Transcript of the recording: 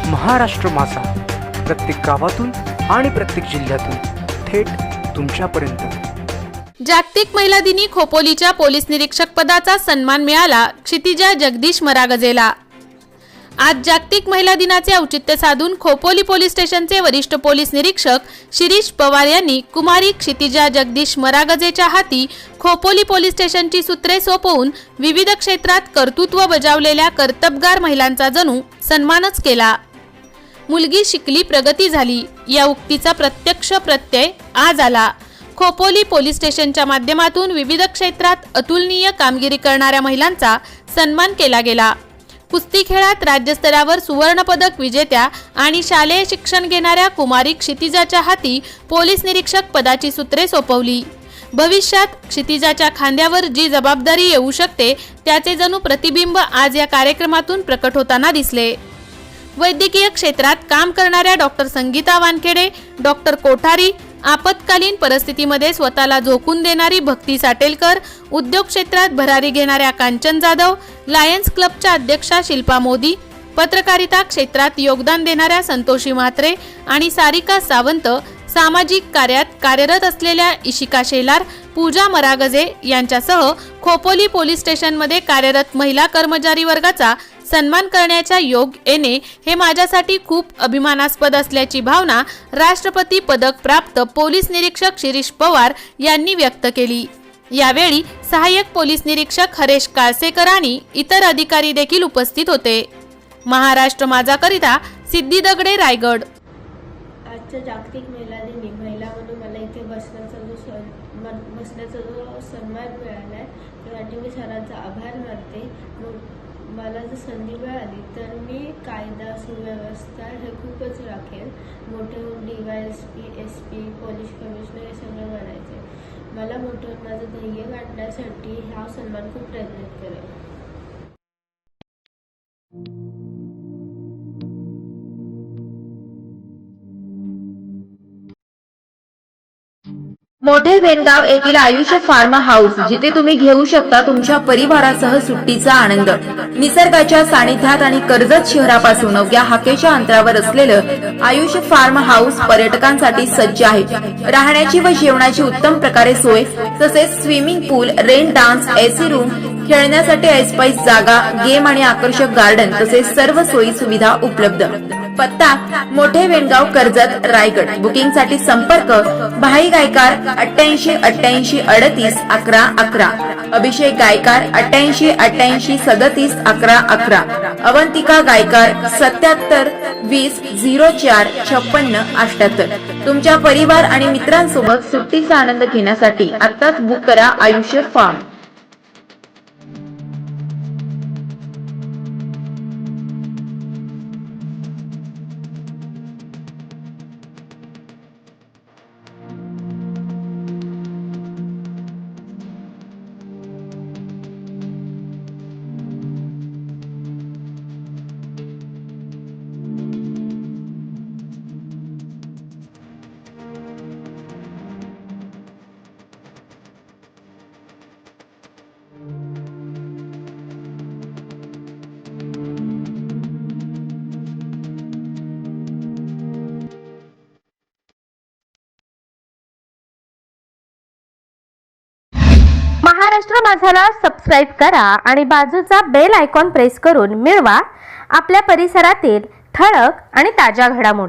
महाराष्ट्र माझा, प्रत्येक गावातून आणि प्रत्येक जिल्ह्यातून थेट तुमच्यापर्यंत। जागतिक महिला दिनी खोपोलीच्या पोलीस निरीक्षक पदाचा सन्मान मिळाला क्षितिजा जगदीश मरागजेला। आज जागतिक महिला दिनाचे औचित्य साधून खोपोली पोलीस स्टेशनचे वरिष्ठ पोलीस निरीक्षक शिरीष पवार यांनी कुमारी क्षितिजा जगदीश मरागजेच्या हाती खोपोली पोलीस स्टेशनची सूत्रे सोपवून विविध क्षेत्रात कर्तृत्व बजावलेल्या कर्तबगार महिलांचा जणू सन्मानच केला। मुलगी शिकली प्रगती झाली या उक्तीचा प्रत्यक्ष प्रत्यय आज आला। खोपोली पोलीस स्टेशनच्या माध्यमातून विविध क्षेत्रात अतुलनीय कामगिरी करणाऱ्या महिलांचा सन्मान केला गेला। कुस्ती खेळात राज्यस्तरावर सुवर्ण पदक विजेत्या आणि शालेय शिक्षण घेणाऱ्या कुमारी क्षितिजाच्या हाती पोलीस निरीक्षक पदाची सूत्रे सोपवली। भविष्यात क्षितिजाच्या खांद्यावर जी जबाबदारी येऊ शकते त्याचे जणू प्रतिबिंब आज या कार्यक्रमातून प्रकट होताना दिसले। वैद्यकीय क्षेत्रात काम करणाऱ्या डॉक्टर संगीता वानखेडे, डॉक्टर कोठारी, आपत्कालीन परिस्थितीमध्ये स्वतःला झोकून देणारी भक्ती साटेलकर, उद्योग क्षेत्रात भरारी घेणाऱ्या कांचन जाधव, लायन्स क्लबच्या अध्यक्षा शिल्पा मोदी, पत्रकारिता क्षेत्रात योगदान देणाऱ्या संतोषी म्हात्रे आणि सारिका सावंत, सामाजिक कार्यात कार्यरत असलेल्या इशिका शेलार, पूजा मरागजे यांच्यासह खोपोली पोलीस स्टेशनमध्ये कार्यरत महिला कर्मचारी वर्गाचा सन्मान करण्याच्या योग येणे हे माझ्यासाठी खूप अभिमानास्पद असल्याची भावना राष्ट्रपती पदक प्राप्त पोलीस निरीक्षक शिरीष पवार यांनी व्यक्त केली। यावेळी सहाय्यक पोलीस निरीक्षक हरेश काळसेकर आणि इतर अधिकारी देखील उपस्थित होते। महाराष्ट्र माझा करिता सिद्धी दगडे, रायगड। आजच्या जागतिक महिला दिनी महिला म्हणून मला इथे बसण्याचा जो सन्मान मिळाला आहे त्यासाठी मी सरांचा आभार मानते। मला जर संधी मिळाली तर मी कायदा सुव्यवस्था हे खूपच राखेल। मोठे होऊन DYSP, SP, पोलीस कमिशनर हे सगळं बनायचे। मला मोठं माझं ध्येय गाठण्यासाठी हा सन्मान खूप प्रयत्न करेल। मोठे वेनगाव येथील आयुष फार्म हाऊस, जिथे तुम्ही घेऊ शकता तुमच्या परिवारासह सुट्टीचा आनंद। निसर्गाच्या सानिध्यात आणि कर्जत शहरापासून अवघ्या हाकेच्या अंतरावर असलेलं आयुष फार्म हाऊस पर्यटकांसाठी सज्ज आहे। राहण्याची व जेवणाची उत्तम प्रकारे सोय, तसेच स्विमिंग पूल, रेन डान्स, AC रूम, खेळण्यासाठी ऐसपैस जागा, गेम आणि आकर्षक गार्डन तसेच सर्व सोयी सुविधा उपलब्ध। पत्ता मोठे वेनगाव, कर्जत, रायगड। बुकिंग साठी संपर्क भाई गायकार 88 88 38 11 11, अभिषेक गायकार 88 88 37 11 11, अवंतिका गायकार 77 20 04 56 78। तुमच्या परिवार आणि मित्रांसोबत सुट्टीचा आनंद घेण्यासाठी आताच बुक करा आयुष फार्म। महाराष्ट्र माझाला सबस्क्राइब करा आणि बाजूचा बेल आयकॉन प्रेस करून मिळवा आपल्या परिसरातील ठळक आणि ताज्या घडामोडी।